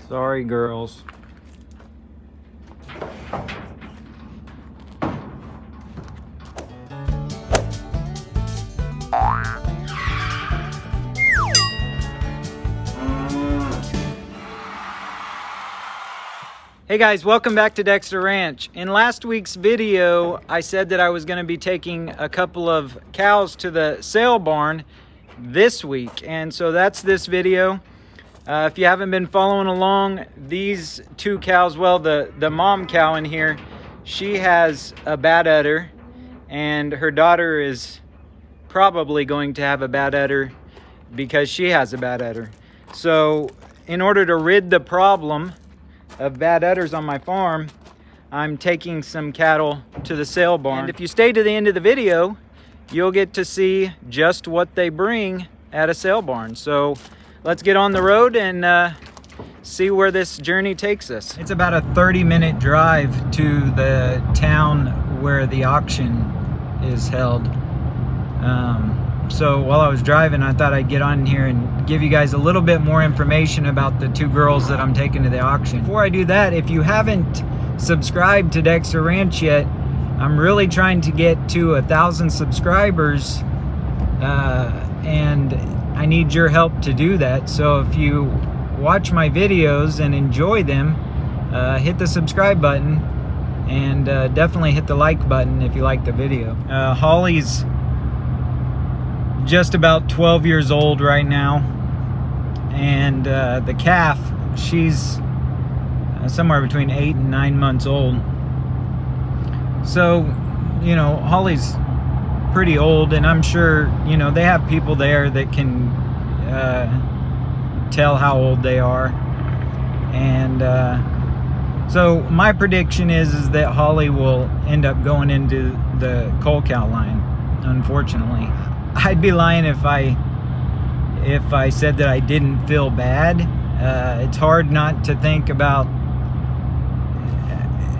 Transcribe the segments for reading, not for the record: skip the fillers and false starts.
Sorry, girls. Hey guys, welcome back to Dexter Ranch. In last week's video, I said that I was going to be taking a couple of cows to the sale barn this week, and so that's this video. If you haven't been following along, these two cows, well, the mom cow in here, she has a bad udder, and her daughter is probably going to have a bad udder because she has a bad udder. So in order to rid the problem of bad udders on my farm, I'm taking some cattle to the sale barn. And if you stay to the end of the video, you'll get to see just what they bring at a sale barn. So let's get on the road and see where this journey takes us. It's about a 30-minute drive to the town where the auction is held. So while I was driving, I thought I'd get on here and give you guys a little bit more information about the two girls that I'm taking to the auction. Before I do that, if you haven't subscribed to Dexter Ranch yet, I'm really trying to get to 1,000 subscribers, and I need your help to do that. So if you watch my videos and enjoy them, hit the subscribe button, and definitely hit the like button if you like the video. Holly's just about 12 years old right now, and the calf, she's somewhere between 8 and 9 months old. So, you know, Holly's pretty old, and I'm sure, you know, they have people there that can tell how old they are. And so my prediction is that Holly will end up going into the cull cow line, unfortunately. I'd be lying if I said that I didn't feel bad. It's hard not to think about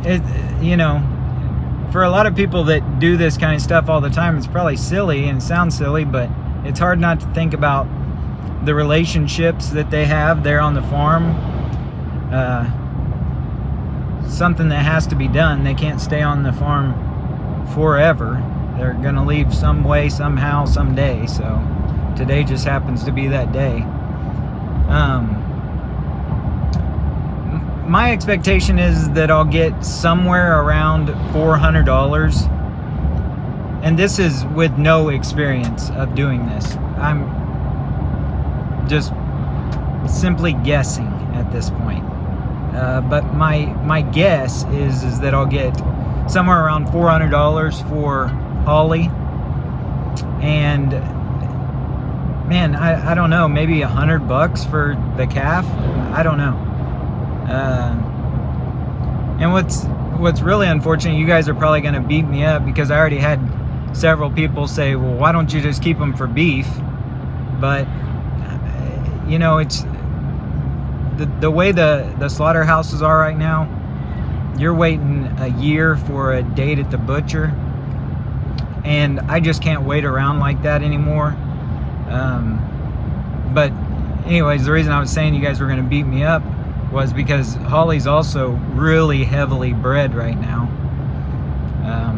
it, you know. For a lot of people that do this kind of stuff all the time, it's probably silly and sounds silly, but it's hard not to think about the relationships that they have there on the farm. Something that has to be done. They can't stay on the farm forever. They're gonna leave some way, somehow, someday. So today just happens to be that day. My expectation is that I'll get somewhere around $400, and this is with no experience of doing this. I'm just simply guessing at this point. But my guess is that I'll get somewhere around $400 for Holly, and man, I don't know, maybe $100 for the calf. I don't know. And what's really unfortunate, you guys are probably going to beat me up because I already had several people say, well, why don't you just keep them for beef? But you know, it's the way the slaughterhouses are right now. You're waiting a year for a date at the butcher, and I just can't wait around like that anymore. But anyways, the reason I was saying you guys were going to beat me up was because Holly's also really heavily bred right now.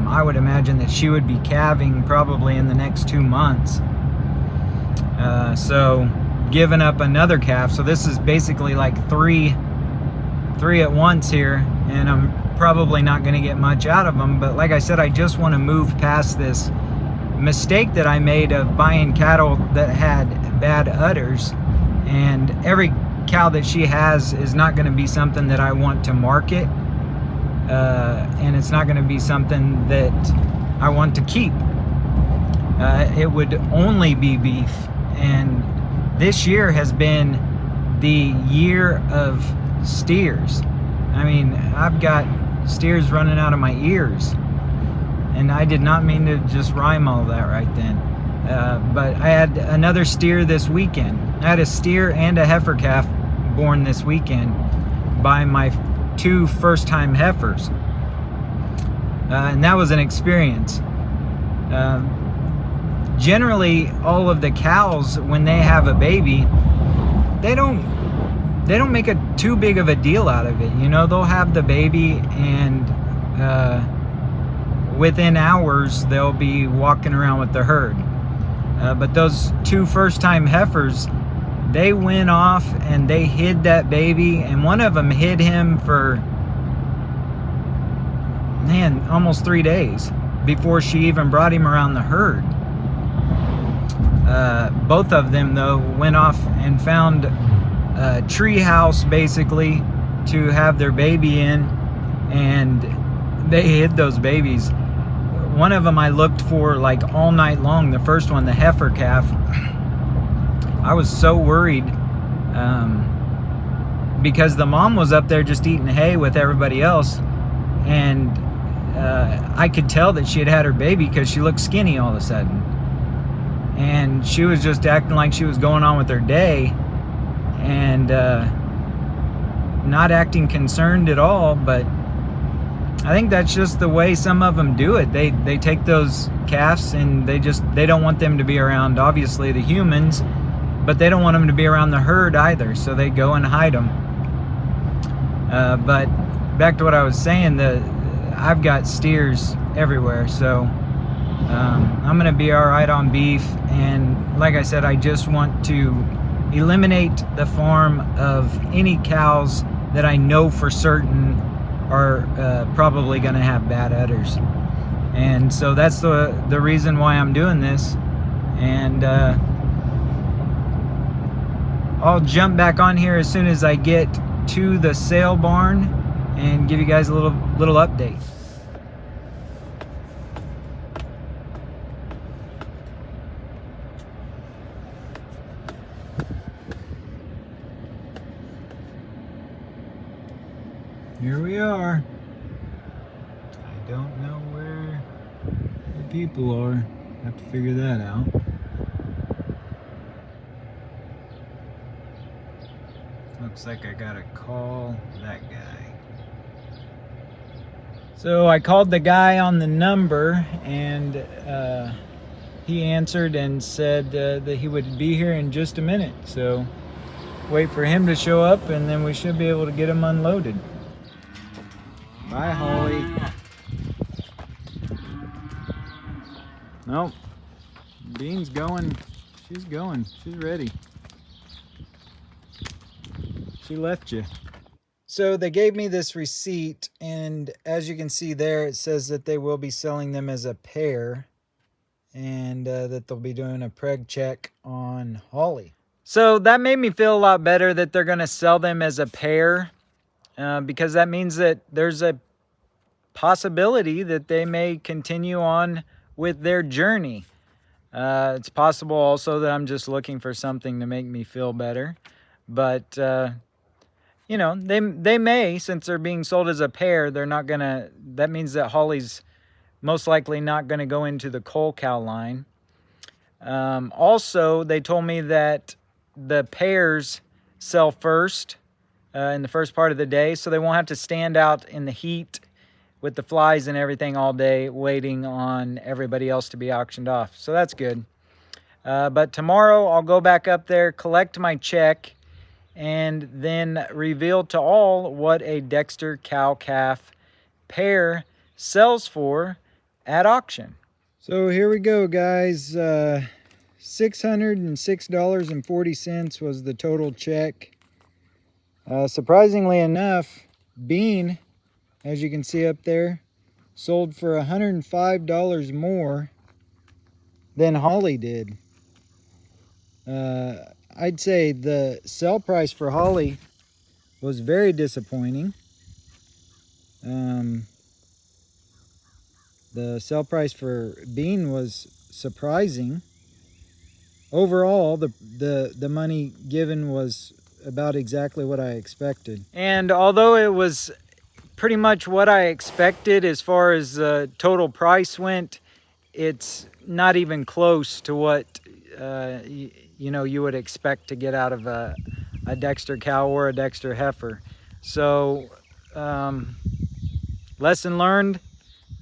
I would imagine that she would be calving probably in the next 2 months. So giving up another calf. So this is basically like three at once here, and I'm probably not going to get much out of them. But like I said, I just want to move past this mistake that I made of buying cattle that had bad udders. And every cow that she has is not going to be something that I want to market, and it's not going to be something that I want to keep. It would only be beef, and this year has been the year of steers. I mean, I've got steers running out of my ears, and I did not mean to just rhyme all that right then. But I had another steer this weekend. I had a steer and a heifer calf born this weekend by my two first-time heifers, and that was an experience. Generally, all of the cows, when they have a baby, they don't they don't make too big of a deal out of it. You know, they'll have the baby, and within hours they'll be walking around with the herd. But those 2 first-time heifers, they went off and they hid that baby, and one of them hid him for, man, almost 3 days before she even brought him around the herd. Both of them, though, went off and found a tree house, basically, to have their baby in, and they hid those babies. One of them I looked for like all night long, the first one, the heifer calf. I was so worried because the mom was up there just eating hay with everybody else, and I could tell that she had had her baby because she looked skinny all of a sudden, and she was just acting like she was going on with her day, and not acting concerned at all. But I think that's just the way some of them do it. They take those calves and they don't want them to be around, obviously, the humans, but they don't want them to be around the herd either, so they go and hide them. But back to what I was saying, I've got steers everywhere, so I'm gonna be all right on beef. And like I said, I just want to eliminate the farm of any cows that I know for certain are probably gonna have bad udders. And so that's the reason why I'm doing this. And I'll jump back on here as soon as I get to the sale barn and give you guys a little update. Here we are. I don't know where the people are. Have to figure that out. Looks like I gotta call that guy. So I called the guy on the number, and he answered and said that he would be here in just a minute. So wait for him to show up, and then we should be able to get him unloaded. Bye, Holly. Nope. Bean's going. She's going. She's ready. She left you. So they gave me this receipt, and as you can see there, it says that they will be selling them as a pair, and that they'll be doing a preg check on Holly. So that made me feel a lot better that they're going to sell them as a pair, because that means that there's a possibility that they may continue on with their journey. It's possible also that I'm just looking for something to make me feel better, but you know, they may, since they're being sold as a pair, they're not gonna, that means that Holly's most likely not gonna go into the coal cow line. Also, they told me that the pairs sell first in the first part of the day, so they won't have to stand out in the heat with the flies and everything all day waiting on everybody else to be auctioned off. So that's good. But tomorrow I'll go back up there, collect my check, and then reveal to all what a Dexter cow-calf pair sells for at auction. So here we go, guys. $606.40 was the total check. Surprisingly enough, Bean, as you can see up there, sold for $105 more than Holly did. I'd say the sell price for Holly was very disappointing. The sell price for Bean was surprising. Overall, the money given was about exactly what I expected. And although it was pretty much what I expected as far as the total price went, it's not even close to what you know, you would expect to get out of a Dexter cow or a Dexter heifer. So lesson learned.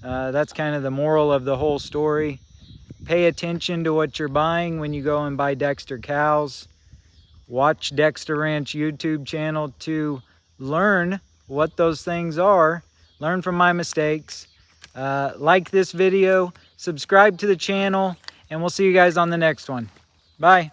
That's kind of the moral of the whole story. Pay attention to what you're buying when you go and buy Dexter cows. watch Dexter Ranch YouTube channel to learn what those things are, learn from my mistakes. Like this video, subscribe to the channel, and we'll see you guys on the next one. Bye.